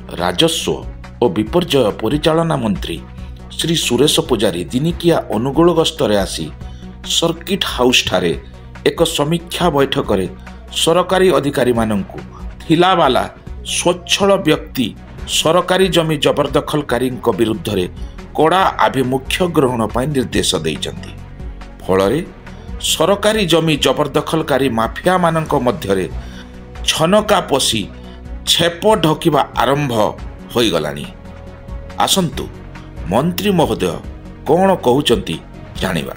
राजस्व और विपर्यय परिचालना मंत्री श्री सुरेश पूजारी दिनिकिया अनुगुल गस्तरे आसी सर्किट हाउस ठारे एक समीक्षा बैठक में सरकारी अधिकारी मानंकु थिलावाला स्वच्छल व्यक्ति सरकारी जमी जबरदखलकारी विरुद्ध रे कड़ा आभिमुख्य ग्रहण पर निर्देश देइचंती। फल सरकारी जमी जबरदखलकारी माफिया मानंक मध्यरे छनका पशी छेप ढकिबा आरंभ होई गलानी। आसंतु मंत्री महोदय कौन कहउचंती जानिबा।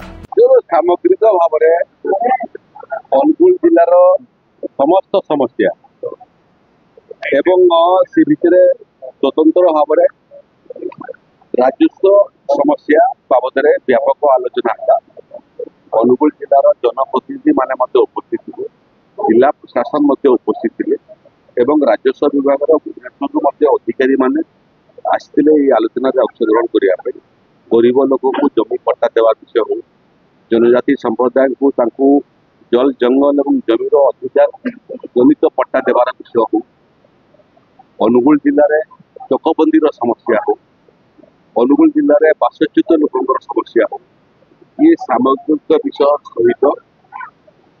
सामग्रिक भाव में अनुगुल जिलार समस्त समस्या एवं से भितर स्वतंत्र भाव में राजस्व समस्या बाबद व्यापक आलोचना है। अनुगुल जिलार जनप्रतिनिधि माने उपस्थित थे, जिला प्रशासन उपस्थित थे एवं राजस्व विभाग भुवनेश्वर अधिकारी माने आसते आलोचना अंशग्रहण करने गरीब लोक को जमी पट्टा देवा विषय हो, जनजाति संप्रदाय को जल जंगल और जमीर अधिकार जनित पट्टा देवार विषय हो, अनुगुल जिले में चकबंदी समस्या हो, अनुगुल जिले में बासच्युत लोक समस्या हो, ये सामग्रिक विषय सहित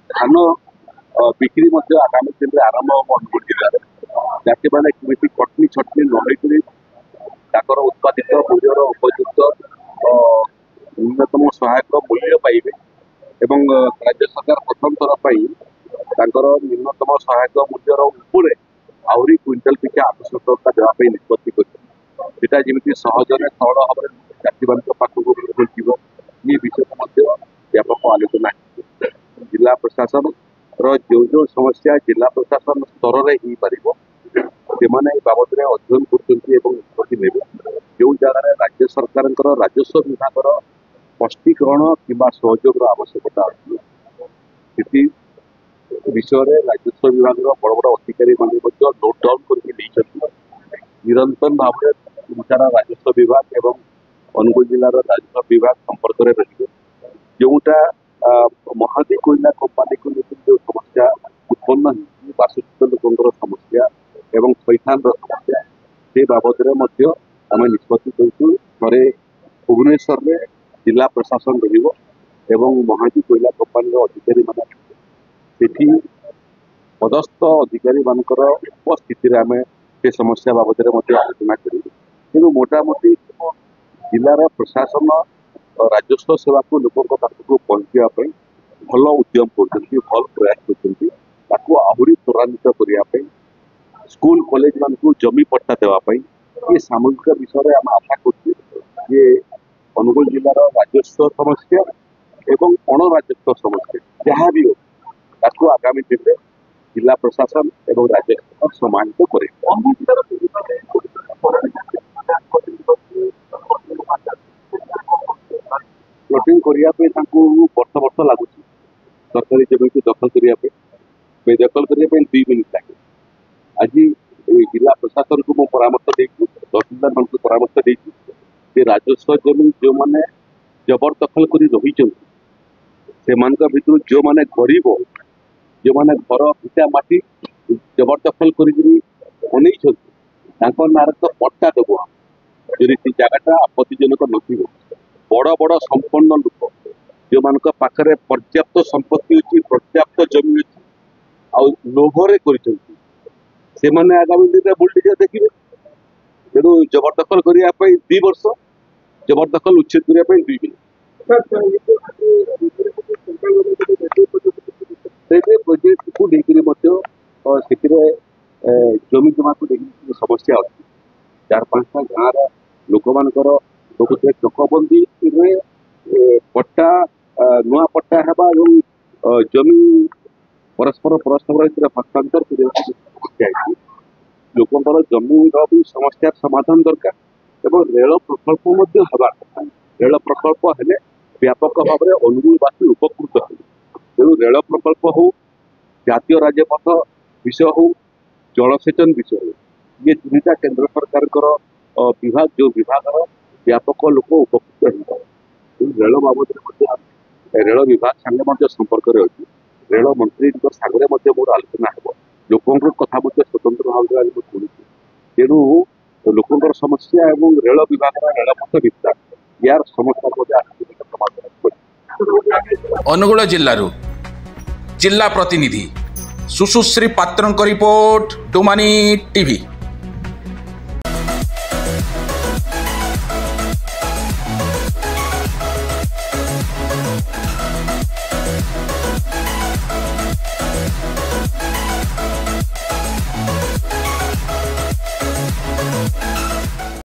धान बिक्री आगामी दिन में आरंभ हो। अनुगुल जिले में जाति मैंने कमी कटनी छटनी नक उत्पादित मूल्यर उपयुक्त न्यूनतम सहायक मूल्य पाइबे एवं राज्य सरकार प्रथम थर पर न्यूनतम सहायक मूल्यर उपरे आहरी क्विंटाल पिछा 800 टंका देवाई निष्पत्ति कर जमी सहजरे सरल भाव में चाषी मान पाखक पहुँचो ये विषय व्यापक आलोचना। जिला प्रशासन जो जो समस्या जिला प्रशासन स्तर में हो पार से बाबद में अध्ययन करपत्ति ने जो जगह राज्य सरकार राजस्व विभाग स्पष्टीकरण कि सहयोग आवश्यकता अच्छी विषय राजस्व विभाग बड़ बड़ अधिकारी नोट डाउन कर निरंतर भाव में सारा राजस्व विभाग एवं अनुगुल जिलार राजस्व विभाग संपर्क में रही जोटा महादी कोयला कंपानी को लेकर जो समस्या उत्पन्न हो बासच्युत लोक समस्या एवं थैथान समस्या से बाबद में आम निष्पत्ति करूँ। थे भुवनेश्वर में जिला प्रशासन एवं महादी कोयला कंपानी अधिकारी मान पदस्थ अधिकारी मान उपस्थित आम से समस्या बाबद में आलोचना करूँ। तेणु मोटामोटी जिलार प्रशासन राजस्व सेवा को लोक पाखक पहुँचापी भल उद्यम कर भल प्रयास कर आहरी त्वरान्वित करने स्कूल कॉलेज मान को जमी पट्टा देवाई ये सामूहिक विषय आम आशा कर अनुगुल जिलार राजस्व समस्या एवं अण राजस्व समस्या जहाँ भी हो आगामी दिन में जिला प्रशासन एवं राजस्व समाहित करे। प्लटिंग करने वर्ष वर्ष लगुच सरकारी जमी को दखल करने बेदखल करने 2 मिनिट लगे। आज जिला प्रशासन को परामर्श देती तहसीलदार मान परामर्श देती से राजस्व जमी जो मैंने जबरदखल कर रही से भितर जो मैंने गरीब जो मैंने घर भिटा माटी जबरदखल कर ना तो पट्टा देव यदि से जगटा आपत्तिजनक नथिबो बड़ बड़ संपन्न लोक जो मान पाखे पर्याप्त संपत्ति अच्छी पर्याप्त जमी अच्छी आ लोभरे कर आगामी दिन में बुलडोजर देखिए। तेणु जबरदखल करने 2 वर्ष जबरदखल उच्छेद करने 2 मिनिट प्रोजेक्ट को लेकर जमी जमा को लेकर समस्या अच्छी 4-5टा गाँव लोक मान चकबंदी पट्टा नुआ पट्टा है जमी परस्पर परस्पर हस्तांतर समस्या लोकर जमी भी समस्या समाधान दरकार एवं रेल प्रकल्प रेल प्रकल्प हेले व्यापक भाव में अनुगुलवासी उपकृत है। तेणु रेल प्रकल्प हो जातीय राजपथ विषय हो जलसेचन विषय हो ये 3टा केंद्र सरकार विभाग जो विभाग व्यापक लोक उपकृत हो रेल बाबद रेल विभाग सागे संपर्क में अच्छी रेल मंत्री सागर मोर आलोचना हो लोकों कथा स्वतंत्र भाव में शुणुची। तेणु ଲୋକଙ୍କର ସମସ୍ୟା ଏବଂ ରେଳ ବିଭାଗର ରେଳପଥ ବିସ୍ତାର यार समस्या समाधान। अनुगुल जिल्लारू जिल्ला प्रतिनिधि सुश्री पात्रଙ୍କ रिपोर्ट डुमानी टीवी।